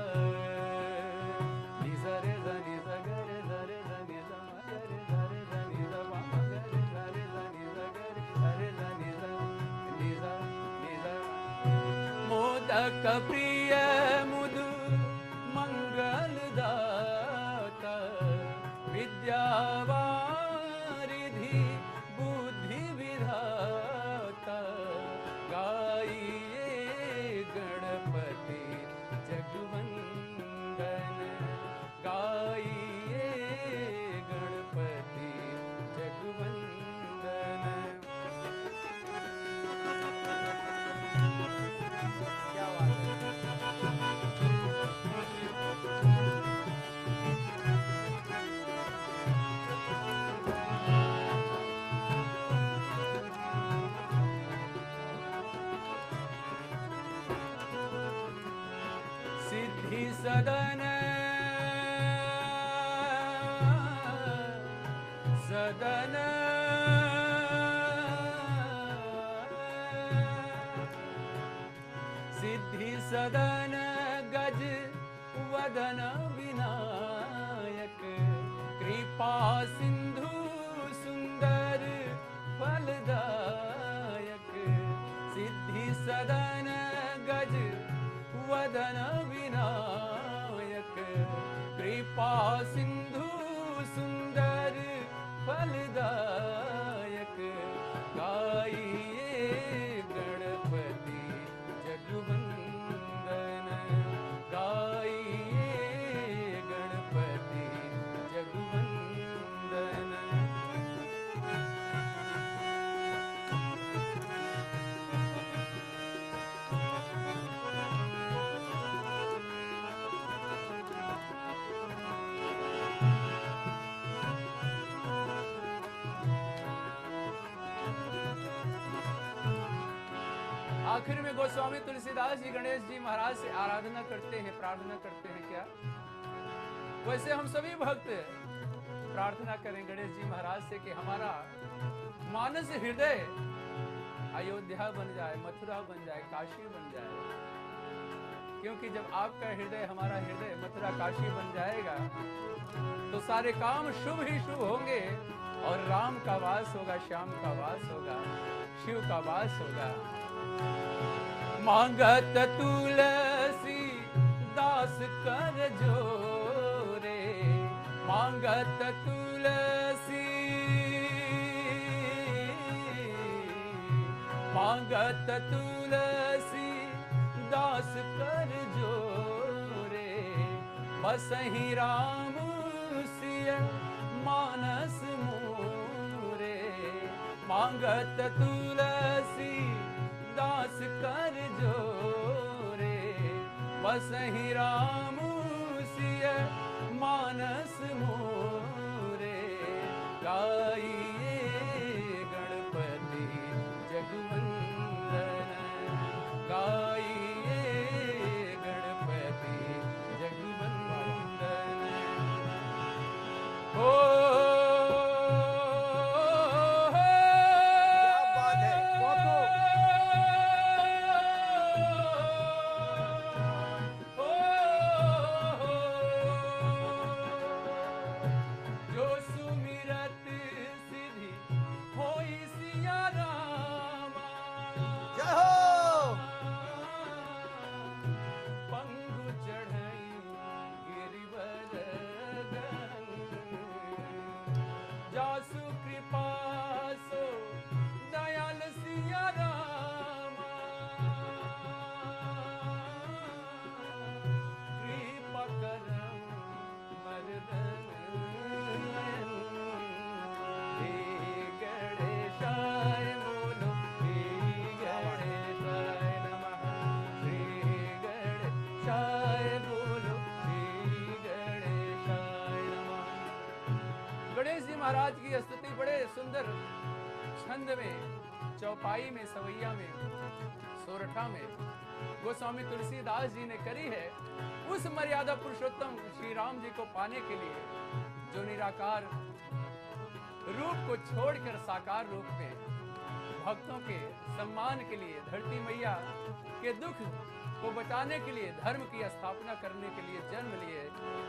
निसरे धनि सगरे धरे धनि समगरे धरे धनि समगरे धरे धनि सगरे धरे धनि निसा निसा। मोदक प्रिय मुदु मंगलदाता, विद्यावारिधि बुद्धि विधाता, गाइए गणपति जगवंदन, गाइए गणपति जगवंदन। क्या बात है। सिद्धि सदन सदन सिद्धि सदन गज वदन विनायक कृपा सिंधु सुंदर फलदायक सिद्धि सदन गज वदन विनायक कृपा सिंधु सुंदर फलदायक गाइए गणपति जगवंदन गाइए गणपति जगवंदन। आखिर में गोस्वामी तुलसीदास जी गणेश जी महाराज से आराधना करते हैं, प्रार्थना करते हैं। क्या वैसे हम सभी भक्त प्रार्थना करें गणेश जी महाराज से कि हमारा मानस हृदय अयोध्या बन जाए, मथुरा बन जाए, काशी बन जाए। क्योंकि जब आपका हृदय, हमारा हृदय मथुरा काशी बन जाएगा तो सारे काम शुभ ही शुभ होंगे और राम का वास होगा, श्याम का वास होगा, शिव का वास होगा। मांगत तुलसी दास कर जोरे मांगत तुलसी मांगत तुलसी दास कर जोरे बसहि राम सिय मानस मोरे मांगत तुलसी दास कर जोरे बसहि राम सिय मानस मोरे गाइए गणपति जगवंदन गाइए गणपति जगवंदन। ओ महाराज की स्तुति बड़े सुंदर छंद में, चौपाई में, सवैया में, सोरठा में गोस्वामी तुलसीदास जी ने करी है। उस मर्यादा पुरुषोत्तम श्री राम जी को पाने के लिए जो निराकार रूप को छोड़कर साकार रूप में भक्तों के सम्मान के लिए, धरती मैया के दुख को बचाने के लिए, धर्म की स्थापना करने के लिए जन्म लिए।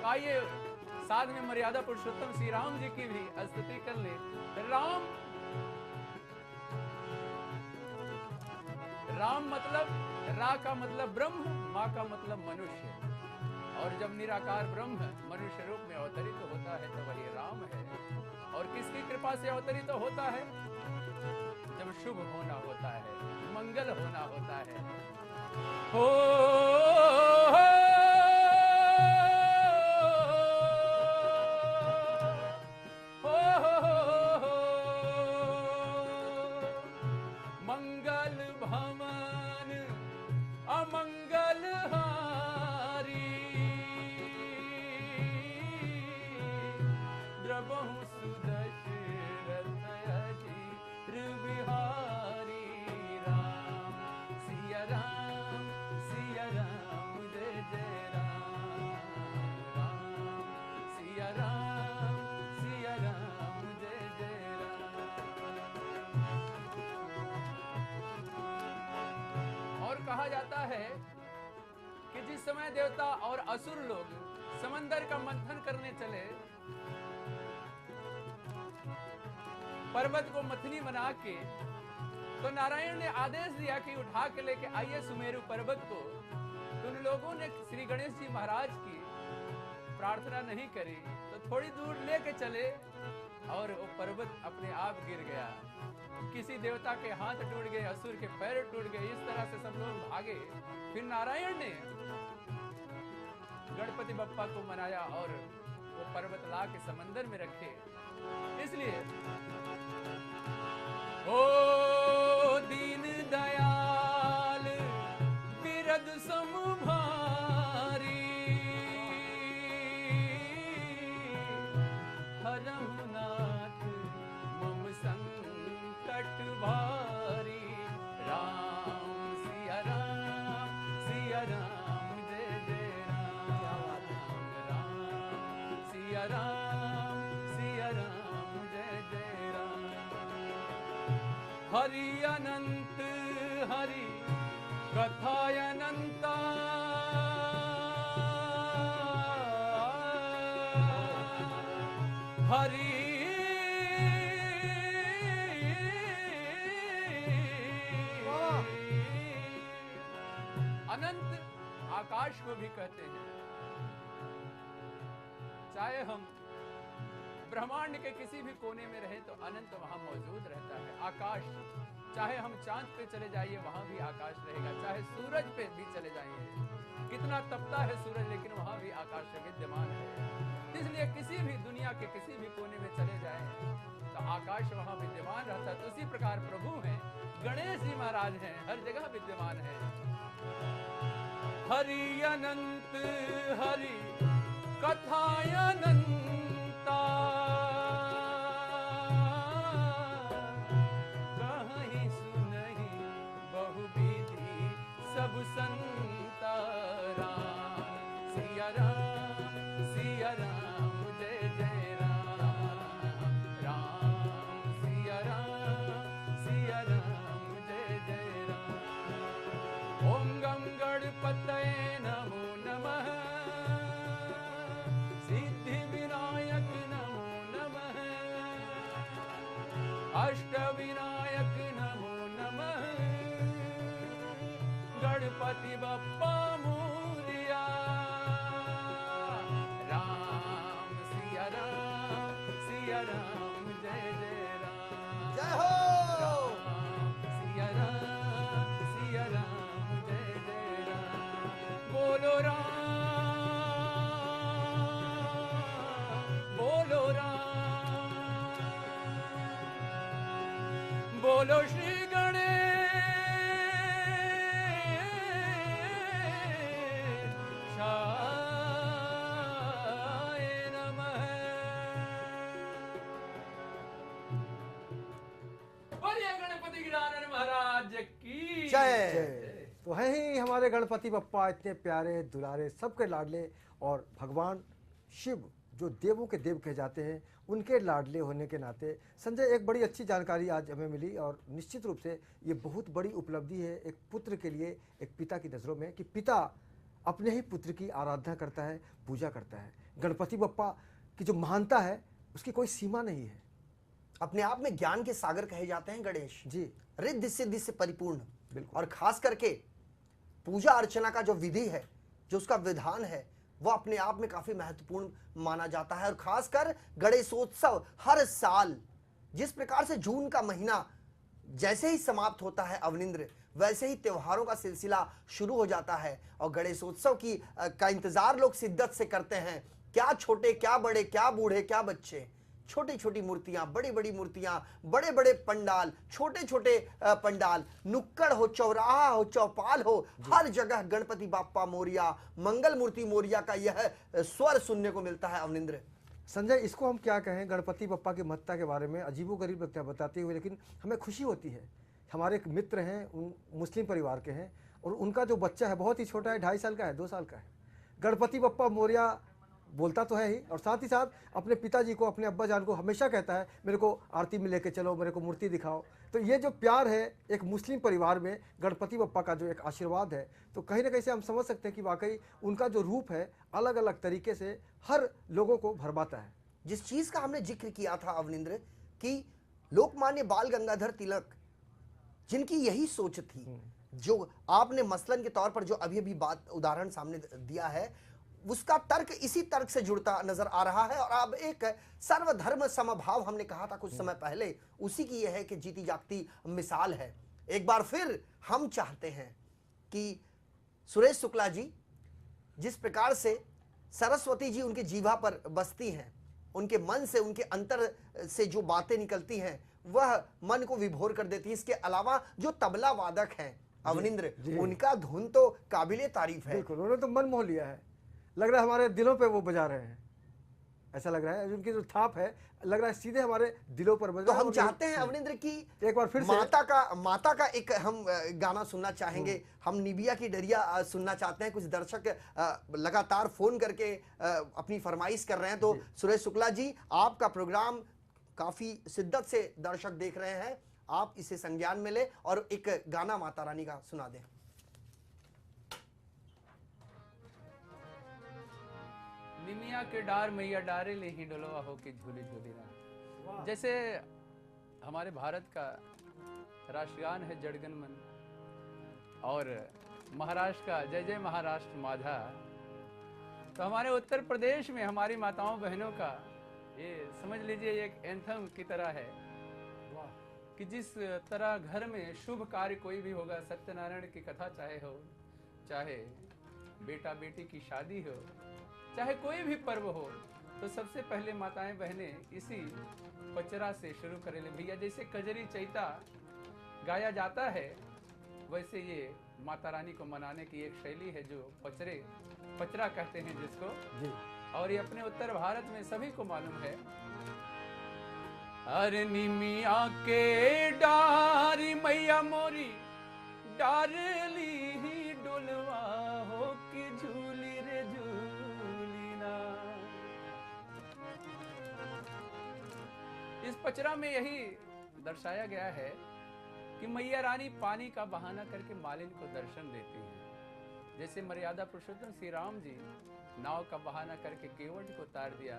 आइए साथ में मर्यादा पुरुषोत्तम श्री राम जी की भी स्तुति कर ले। राम राम मतलब, रा का मतलब ब्रह्म, माँ का मतलब मनुष्य। और जब निराकार ब्रह्म मनुष्य रूप में अवतरित होता है तो वही राम है। और किसकी कृपा से अवतरित होता है? जब शुभ होना होता है, मंगल होना होता है। हो मंगल भवन अमंगल हारी द्रवहु सुदशरथ अजीर बिहारी राम सिया राम सिया राम कहा जाता है कि जिस समय देवता और असुर लोग समंदर का मंथन करने चले, पर्वत को मथनी बना के, तो नारायण ने आदेश दिया कि उठा के लेके आइए सुमेरु पर्वत को। तो उन लोगों ने श्री गणेश जी महाराज की प्रार्थना नहीं करी, तो थोड़ी दूर लेके चले और वो पर्वत अपने आप गिर गया। किसी देवता के हाथ टूट गए, असुर के पैर टूट गए, इस तरह से सब लोग भागे। फिर नारायण ने गणपति बप्पा को मनाया और वो पर्वत ला के समंदर में रखे। इसलिए ओ दीन दयाल बिरद समुभारी, हरहुनाथ मम संकट भारी। राम सिया राम, सिया राम जय जय राम। राम सिया राम, सिया राम जय जय राम। हरि अनंत हरि कथाय अनंता, हरि अनंत आकाश को भी कहते हैं। चाहे हम ब्रह्मांड के किसी भी कोने में रहें तो अनंत वहां मौजूद रहता है। आकाश, चाहे हम चांद पे चले जाइए वहां भी आकाश रहेगा, चाहे सूरज पे भी चले जाएंगे, कितना तपता है सूरज लेकिन वहां भी आकाश विद्यमान है। इसलिए किसी भी दुनिया के किसी भी कोने में चले जाएं तो आकाश वहां विद्यमान रहता है। तो उसी प्रकार प्रभु हैं, गणेश जी महाराज हैं, हर जगह विद्यमान है। हरि अनंत हरि कथाय अनंता, कहीं सुनहि बहुविधि सब संता। राम सिया राम, सिया राम जय जय राम। राम सिया राम, सिया राम जय जय राम। ओम गम गणपतये नमो नमः, सिद्धि विनायक नमो नमः, अष्ट विनायक नमो नमः, गणपति बप्पा मोरिया। राम सिया राम, सिया राम जय जय राम। जय हो। राम सिया राम, सिया राम जय जय राम। बोलो राम, बोलो राम, बोलो श्री गणेशाय नमः। बोलिए गणपति गजानन महाराज की जय। तो हैं ही हमारे गणपति बप्पा इतने प्यारे दुलारे सबके लाडले, और भगवान शिव जो देवों के देव कहे जाते हैं उनके लाडले होने के नाते संजय एक बड़ी अच्छी जानकारी आज हमें मिली, और निश्चित रूप से ये बहुत बड़ी उपलब्धि है एक पुत्र के लिए, एक पिता की नज़रों में, कि पिता अपने ही पुत्र की आराधना करता है, पूजा करता है। गणपति बप्पा की जो महानता है उसकी कोई सीमा नहीं है। अपने आप में ज्ञान के सागर कहे जाते हैं गणेश जी रिद्धि सिद्धि से परिपूर्ण। बिल्कुल। और खास करके पूजा अर्चना का जो विधि है, जो उसका विधान है, वो अपने आप में काफी महत्वपूर्ण माना जाता है। और खासकर गणेशोत्सव हर साल, जिस प्रकार से जून का महीना जैसे ही समाप्त होता है अवनिंद्र, वैसे ही त्योहारों का सिलसिला शुरू हो जाता है और गणेशोत्सव का इंतजार लोग शिद्दत से करते हैं। क्या छोटे, क्या बड़े, क्या बूढ़े, क्या बच्चे, छोटी छोटी मूर्तियां, बड़ी बड़ी मूर्तियां, बड़े बड़े पंडाल, छोटे छोटे पंडाल, नुक्कड़ हो, चौराहा हो, चौपाल हो, हर जगह गणपति बाप्पा मोरिया, मंगल मूर्ति मोरिया का यह स्वर सुनने को मिलता है अवनिंद्र। संजय, इसको हम क्या कहें, गणपति बप्पा की महत्ता के बारे में अजीबोगरीब बताते हुए, लेकिन हमें खुशी होती है। हमारे एक मित्र हैं, उन मुस्लिम परिवार के हैं, और उनका जो बच्चा है बहुत ही छोटा है, 2.5 साल का है, 2 साल का है। गणपति बप्पा मोरिया बोलता तो है ही, और साथ ही साथ अपने पिताजी को, अपने अब्बा जान को हमेशा कहता है मेरे को आरती में लेके चलो, मेरे को मूर्ति दिखाओ। तो ये जो प्यार है एक मुस्लिम परिवार में गणपति बप्पा का जो एक आशीर्वाद है, तो कहीं ना कहीं से हम समझ सकते हैं कि वाकई उनका जो रूप है अलग अलग तरीके से हर लोगों को भरमाता है। जिस चीज का हमने जिक्र किया था अवनिंद्र, कि लोकमान्य बाल गंगाधर तिलक जिनकी यही सोच थी, जो आपने मसलन के तौर पर जो अभी अभी बात उदाहरण सामने दिया है, उसका तर्क इसी तर्क से जुड़ता नजर आ रहा है। और अब एक सर्वधर्म समभाव हमने कहा था कुछ समय पहले, उसी की यह है कि जीती जागती मिसाल है। एक बार फिर हम चाहते हैं कि सुरेश शुक्ला जी, जिस प्रकार से सरस्वती जी उनके जीवा पर बसती हैं, उनके मन से, उनके अंतर से जो बातें निकलती हैं वह मन को विभोर कर देती है। इसके अलावा जो तबला वादक हैं अवनिंद्र, उनका धुन तो काबिले तारीफ है। बिल्कुल, उन्होंने तो मन मोह लिया है, लग रहा है हमारे दिलों पे वो बजा रहे हैं, ऐसा लग रहा है। उनकी जो थाप है लग रहा है सीधे हमारे दिलों पर बजा। तो हम चाहते हैं अवनिंद्र की एक बार फिर से माता का एक हम गाना सुनना चाहेंगे। हम निबिया की डरिया सुनना चाहते हैं। कुछ दर्शक लगातार फोन करके अपनी फरमाइश कर रहे हैं। तो सुरेश शुक्ला जी, आपका प्रोग्राम काफी शिद्दत से दर्शक देख रहे हैं, आप इसे संज्ञान में ले और एक गाना माता रानी का सुना दें। निमिया के डार मैया डारे ले ही डोलवा हो के झूली झूली ना। जैसे हमारे भारत का राष्ट्रगान है जड़गन मन, और महाराष्ट्र का जय जय महाराष्ट्र माधा, तो हमारे उत्तर प्रदेश में हमारी माताओं बहनों का ये समझ लीजिए एक एंथम की तरह है कि जिस तरह घर में शुभ कार्य कोई भी होगा, सत्यनारायण की कथा चाहे हो, चाहे बेटा बेटी की शादी हो, चाहे कोई भी पर्व हो, तो सबसे पहले माताएं बहनें इसी पचरा से शुरू करें भैया। जैसे कजरी चैता गाया जाता है, वैसे ये माता रानी को मनाने की एक शैली है जो पचरा कहते हैं जिसको जी। और ये अपने उत्तर भारत में सभी को मालूम है। अरे निमिया के डारी मैया मोरी डारली ही डोलवा हो कि झूली रे झूली ना। इस पचरा में यही दर्शाया गया है कि मैया रानी पानी का बहाना करके मालिन को दर्शन देती है। जैसे मर्यादा पुरुषोत्तम श्री राम जी नाव का बहाना करके केवट को तार दिया,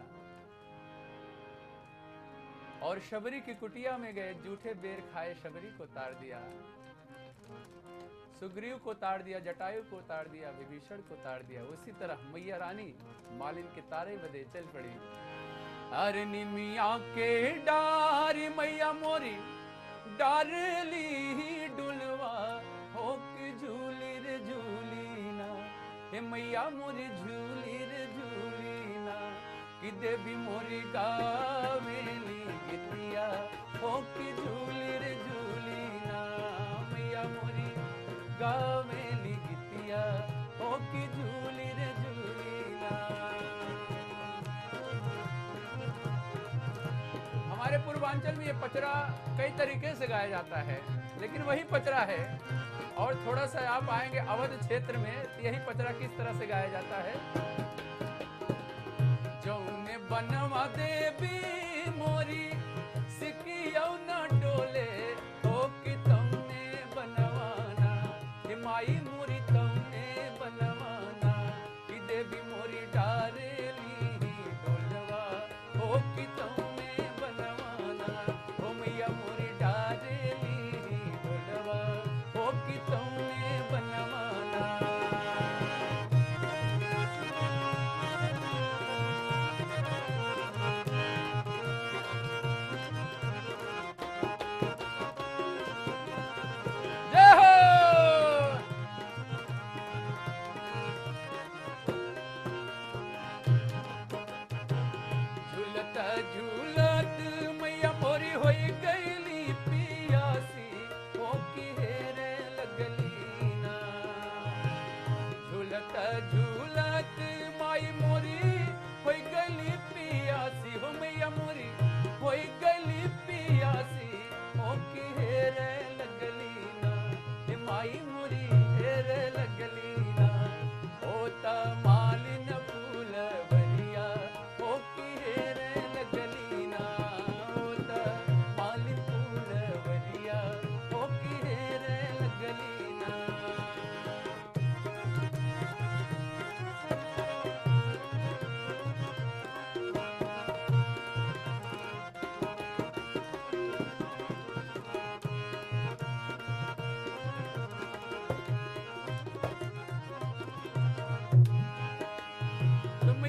और शबरी की कुटिया में गए, जूठे बेर खाए शबरी को तार दिया, सुग्रीव को तार दिया, जटायु को तार दिया, विभीषण को तार दिया। उसी तरह मैया रानी मालिन के तारे बदे चल पड़ी। अरे निमिया के डारी मैया मोरी डारली डुलवा हो के झूली रे झूली ना। हे मैया मोरी झूली रे झूली ना, कि देवी मोरी गावेली गितिया हो के झूली रे झूली ना। मैया मोरी गावेली गितिया हो के झूली रे झूली ना। हमारे पूर्वांचल में ये पचरा कई तरीके से गाया जाता है, लेकिन वही पचरा है। और थोड़ा सा आप आएंगे अवध क्षेत्र में, यही पचरा किस तरह से गाया जाता है। जौने बनवा देवी मोरी सिकियो न डोले हो कि तुमने बनवाना। हे माई मोरी तुमने बनवाना, कि देवी मोरी डारेली डोलवा हो कि तुमने बनवाना। हो मैया मोरी डारेली डोलवा हो कि तुमने बनवाना। जय हो।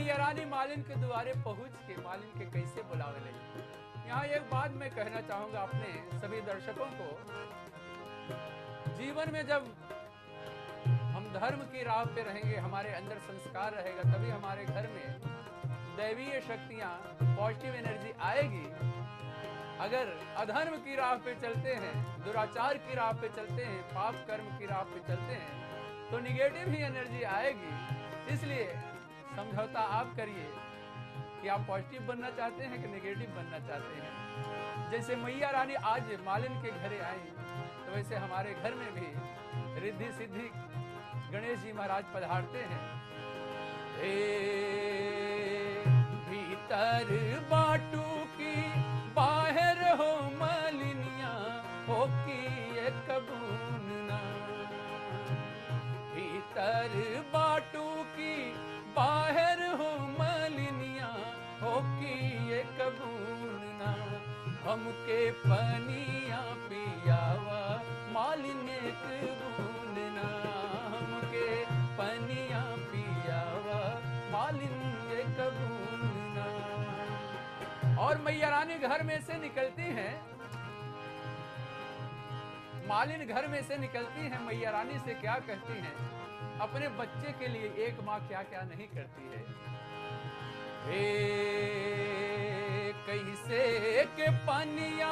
मैया रानी मालिन के द्वारे पहुंच के मालिन के कैसे बुलावे लगी। यहाँ एक बात मैं कहना चाहूंगा अपने सभी दर्शकों को, जीवन में जब हम धर्म की राह पे रहेंगे, हमारे अंदर संस्कार रहेगा, तभी हमारे घर में दैवीय शक्तियां, पॉजिटिव एनर्जी आएगी। अगर अधर्म की राह पे चलते हैं, दुराचार की राह पे चलते हैं, पाप कर्म की राह पे चलते हैं, तो निगेटिव ही एनर्जी आएगी। इसलिए समझौता आप करिए कि आप पॉजिटिव बनना चाहते हैं कि नेगेटिव बनना चाहते हैं। जैसे मैया रानी आज मालिन के घरे आई, तो वैसे हमारे घर में भी रिद्धि सिद्धि गणेश जी महाराज पधारते हैं। भीतर बाटू की बाहर हो मलिनिया, हो की एक बूंदना। भीतर बाटू की बाहर हो मलिनिया, हो की एक बूंदना। हमके पनिया पियावा मालिन एक बूंदना, हमके पनिया पियावा मालिन एक बूंदना। और मैया रानी घर में से निकलती हैं, मालिन घर में से निकलती हैं, मैया रानी से क्या कहती हैं, अपने बच्चे के लिए एक माँ क्या क्या नहीं करती है। कैसे के पनिया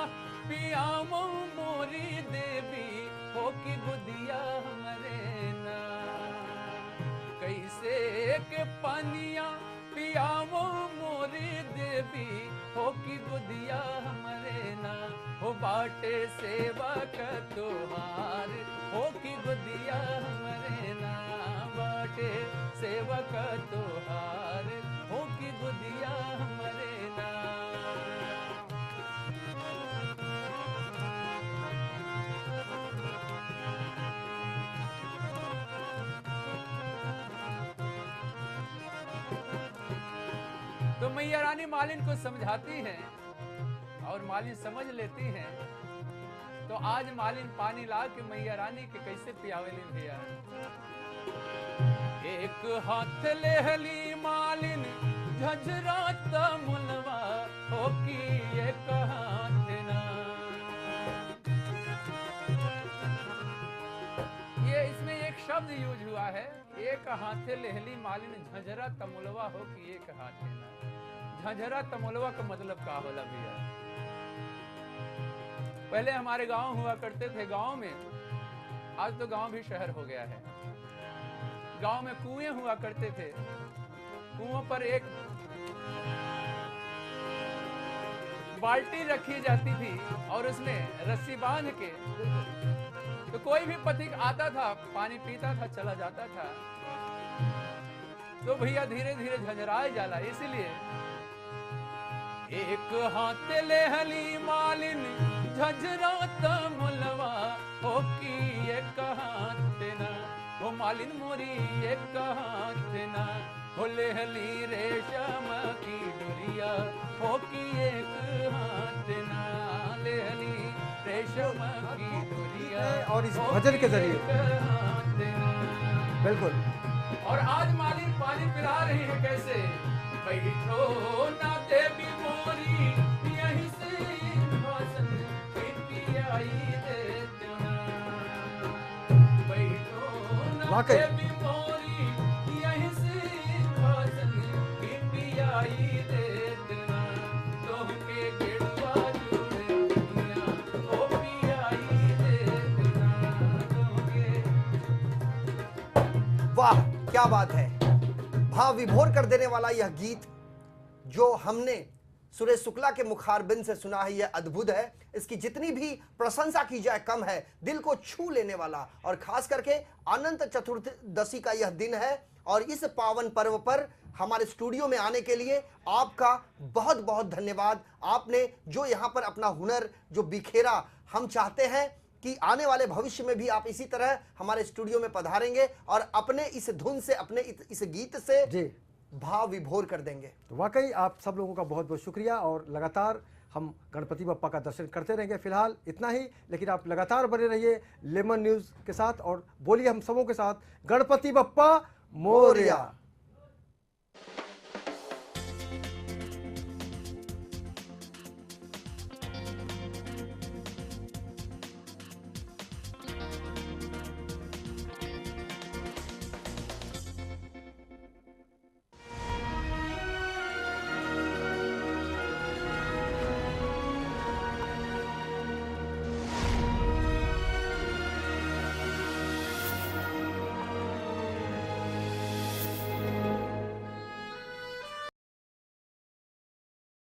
पियामो मोरी देवी, हो की बुदिया हमरे ना। कैसे के पनिया पियामो मोरी देवी, हो की बुदिया हमरे ना। हो बाटे सेवा का तोहार, हो की बुदिया हमरे ना। बाटे सेवा का तोहार, हो की बुदिया हमरे ना। तो मैया रानी मालिन को समझाती हैं और मालिन समझ लेती हैं। तो आज मालिन पानी ला के मैया रानी के कैसे पियावेली भैया। एक हाथ लेहली मालिन झझरा तमुलवा, हो की एक हाथ ना। ये इसमें एक शब्द यूज हुआ है, एक हाथे लेहली मालिन झझरा तमुलवा, हो की एक हाथे ना। झझरा तमुलवा का मतलब क्या होला भैया। पहले हमारे गांव हुआ करते थे, गांव में, आज तो गांव भी शहर हो गया है। गांव में कुएं हुआ करते थे, कुओं पर एक बाल्टी रखी जाती थी और उसमें रस्सी बांध के, तो कोई भी पथिक आता था, पानी पीता था, चला जाता था। तो भैया धीरे धीरे झंझराए जाला। इसलिए एक हाथ लेहली मालिन झझरा तमुलवा, हो की एक हाथ ना। हो मालिन मोरी एक हाथ ना। हो लेहली रेशम की डोरिया, हो की एक हाथ ना। लेहली रेशम की डोरिया, और इस भजन के जरिए बिल्कुल। और आज मालिन पानी पिला रही है कैसे। बैठो ना देवी मोरी, यहीं से भाषण पियाई दे देना। बैठो ना वाकई। देवी मोरी, यहीं से भाषण पियाई दे देना। तोहके गेड़ुआ जुड़े दुनिया, ओ पियाई दे देना। तोहके। वाह क्या बात है। भाव विभोर कर देने वाला यह गीत जो हमने सुरेश शुक्ला के मुखारबिंद से सुना है, यह अद्भुत है। इसकी जितनी भी प्रशंसा की जाए कम है। दिल को छू लेने वाला, और खास करके अनंत चतुर्दशी का यह दिन है, और इस पावन पर्व पर हमारे स्टूडियो में आने के लिए आपका बहुत बहुत धन्यवाद। आपने जो यहाँ पर अपना हुनर जो बिखेरा, हम चाहते हैं कि आने वाले भविष्य में भी आप इसी तरह हमारे स्टूडियो में पधारेंगे और अपने इस धुन से, अपने इस गीत से जी भाव विभोर कर देंगे। तो वाकई आप सब लोगों का बहुत बहुत शुक्रिया, और लगातार हम गणपति बप्पा का दर्शन करते रहेंगे। फिलहाल इतना ही, लेकिन आप लगातार बने रहिए लेमन न्यूज़ के साथ, और बोलिए हम सबों के साथ, गणपति बप्पा मोरया।